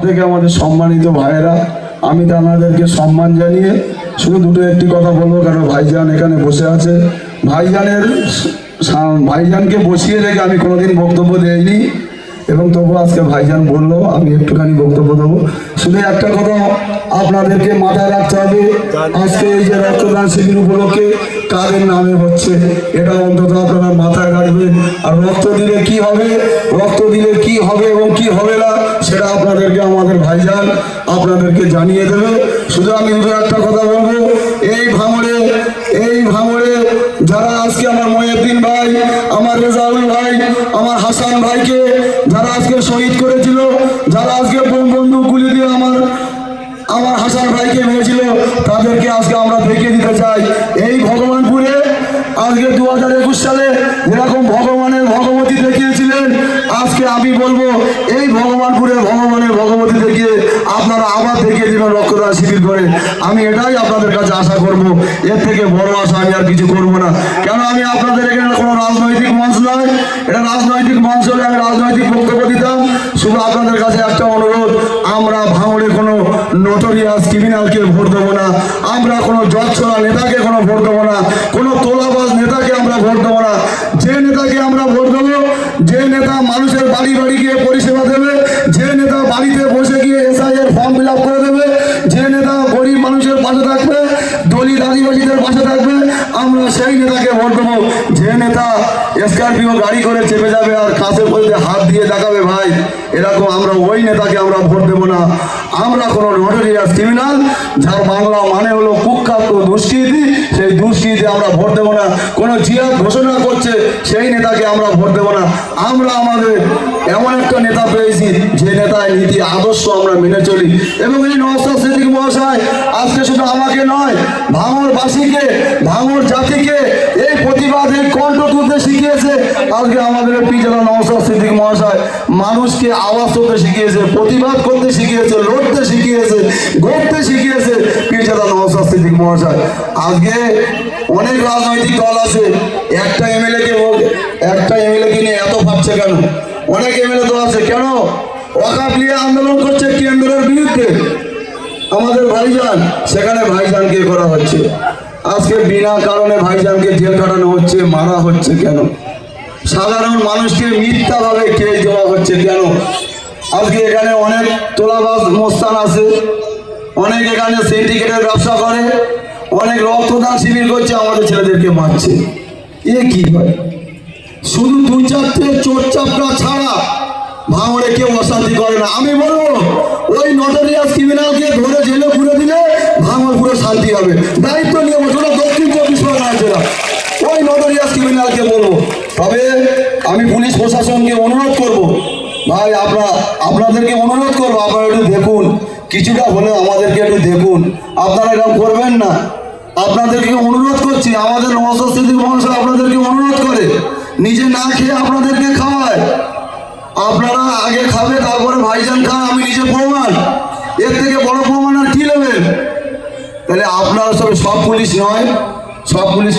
থেকে আমাদের সম্মানিত ভাইয়েরা, আমি তাদেরকে সম্মান জানিয়ে শুধু দুটো একটি কথা বলবো, কারণ ভাইজান এখানে বসে আছে। ভাইজানকে বসিয়ে রেখে আমি কোনোদিন বক্তব্য দেইনি, এবং তবু আজকে ভাইজান বললো আমি একটুখানি বক্তব্য দেবো। শুধু একটা কথা আপনাদেরকে মাথায় রাখতে হবে, আজকে এই যে রক্তদান শিবির উপলক্ষে কাদের নামে হচ্ছে এটা অন্তত আপনারা মাথায় রাখবেন। আর রক্ত দিলে কি হবে, রক্ত দিলে কি হবে এবং কি হবে না সেটা আপনাদেরকে আমাদের ভাইজান আপনাদেরকে জানিয়ে দেবে। শুধু আমি দুটো একটা কথা বলবো, এই ভাঙড়ে যারা আজকে আমার মহিউদ্দিন ভাই, আমার রেজাউল ভাই, আমার হাসান ভাইকে যারা আজকে শহীদ করেছিল, যারা আজকে বন্ধু গুলি দিয়ে আমার হাসান ভাইকে মেরেছিল, তাদেরকে আজকে আমরা দেখিয়ে দিতে চাই। এই ভগবানপুরে আজকে 2021 সালে যেরকম ভগবানের ভগবতী দেখিয়েছিলেন, আজকে আমি বলবো এই ভগবানপুরের ভগবতী দেখিয়ে আপনারা আবার দেখিয়ে দিবেন রক্তদান শিবির করে। আমি এটাই আপনাদের কাছে আশা করব, এর থেকে বড় আশা আমি আর কিছু করব না। কেন আমি আপনাদের এখানে কোনো রাজনৈতিক মঞ্চ নয়, এটা রাজনৈতিক মঞ্চ হলে আমি রাজনৈতিক বক্তব্য দিতাম। শুধু আপনাদের কাছে একটা অনুরোধ, আমরা ভাঙড়ে কোনো নোটোরিয়াস ক্রিমিনালকে ভোট দেবো না, আমরা কোনো জজছড়া নেতাকে কোনো ভোট দেবো না, কোনো তোলাবাজ নেতাকে আমরা ভোট দেবো না। যে নেতাকে আমরা ভোট দেবো, যে নেতা মানুষের বাড়ি বাড়ি গিয়ে পরিষেবা দেবে, যে নেতা বাড়িতে বসে গিয়ে এসআইয়ের ফর্ম ফিল আপ করে দেবে, যে নেতা গরিব মানুষের পাশে থাকবে, দলিত আদিবাসীদের পাশে থাকবে, আমরা সেই নেতাকে ভোট দেবো। যে নেতা স্করপিও গাড়ি করে চেপে যাবে আর কাছে পড়তে হাত দিয়ে দেখাবে ভাই, এরকম আমরা ওই নেতাকে আমরা ভোট দেবো না। আমরা কোনো নোটোরিয়াস ক্রিমিনাল যার বাংলা মানে হলো কুখ্যাত দুষ্কৃতী, সেই দুষ্কৃতী আমরা ভোট দেবো না। কোনো জিহাদ ঘোষণা করছে সেই নেতাকে আমরা ভোট দেবো না। আমরা আমাদের এমন একটা নেতা পেয়েছি যে নেতায় নীতি আদর্শ আমরা মেনে চলি। এবং এই নওশাদ সিদ্দিকী মহাশয় আজকে শুধু আমাকে নয়, ভাঙড়বাসীকে, ভাঙড় জাতিকে এই প্রতিবাদের কণ্ঠ তুলতে শিখিয়েছে। আজকে আমাদের পিজেলা নওশাদ সিদ্দিকী মহাশয় মানুষকে আওয়াজ তুলতে শিখিয়েছে, প্রতিবাদ করতে শিখিয়েছে, লড়তে শিখিয়েছে, গড়তে শিখিয়েছে পিজেলা নওশাদ সিদ্দিকী মহাশয়। আজকে অনেক রাজনৈতিক দল আছে, একটা এমএলএ কে নিয়ে এত ভাবছে কেন? অনেক এমএলএ তো আছে, কেন ওয়াকফ নিয়ে আন্দোলন করছে কেন্দ্রের বিরুদ্ধে, আমাদের ভাইজান, সেখানে ভাইজানকে করা হচ্ছে। আজকে বিনা কারণে ভাইজানকে জেল কাটানো হচ্ছে, মারা হচ্ছে কেন? সাধারণ মানুষকে মিথ্যাভাবে কেস দেওয়া হচ্ছে কেন? আজকে এখানে অনেক তোলাবাজ মোস্তান আছে, অনেক এখানে সিন্ডিকেটের ব্যবসা করে, অনেক রক্তদান শিবির করছে, আমাদের ছেলেদেরকে মারছে। এ কি হয়? শুধু 2-4টে চোরচাপড়া ছাড়া ভাঙড়ে কেউ অশান্তি করে না। আমি বলবো ওই নোটোরিয়াস ক্রিমিনালকে ধরে জেলে পুরে দিলে ভাঙড় পুরো শান্তি হবে। দায়িত্ব নিয়ে ওটা দক্ষিণ 24 পরগনা জেলা, ওই নোটোরিয়াস ক্রিমিনালকে বলবো। তবে আমি পুলিশ প্রশাসনকে অনুরোধ করব, ভাই আপনাদেরকে অনুরোধ করবো, আপনারা একটু দেখুন, কিছুটা হলেও আমাদেরকে একটু দেখুন, আপনারা এরকম করবেন না। আপনাদেরকে অনুরোধ করছি, আমাদের নওশাদ সিদ্দিকী মহাশয় আপনাদেরকে অনুরোধ করে নিজে না খেয়ে আপনাদেরকে খাওয়ায়। আপনারা আগে খাবে, তারপরে ভাইজান খান, আমি নিজে প্রমাণ। এর থেকে বড় প্রমাণ আর কি নেবেন? তাহলে আপনারা সব পুলিশ নয়, সব পুলিশ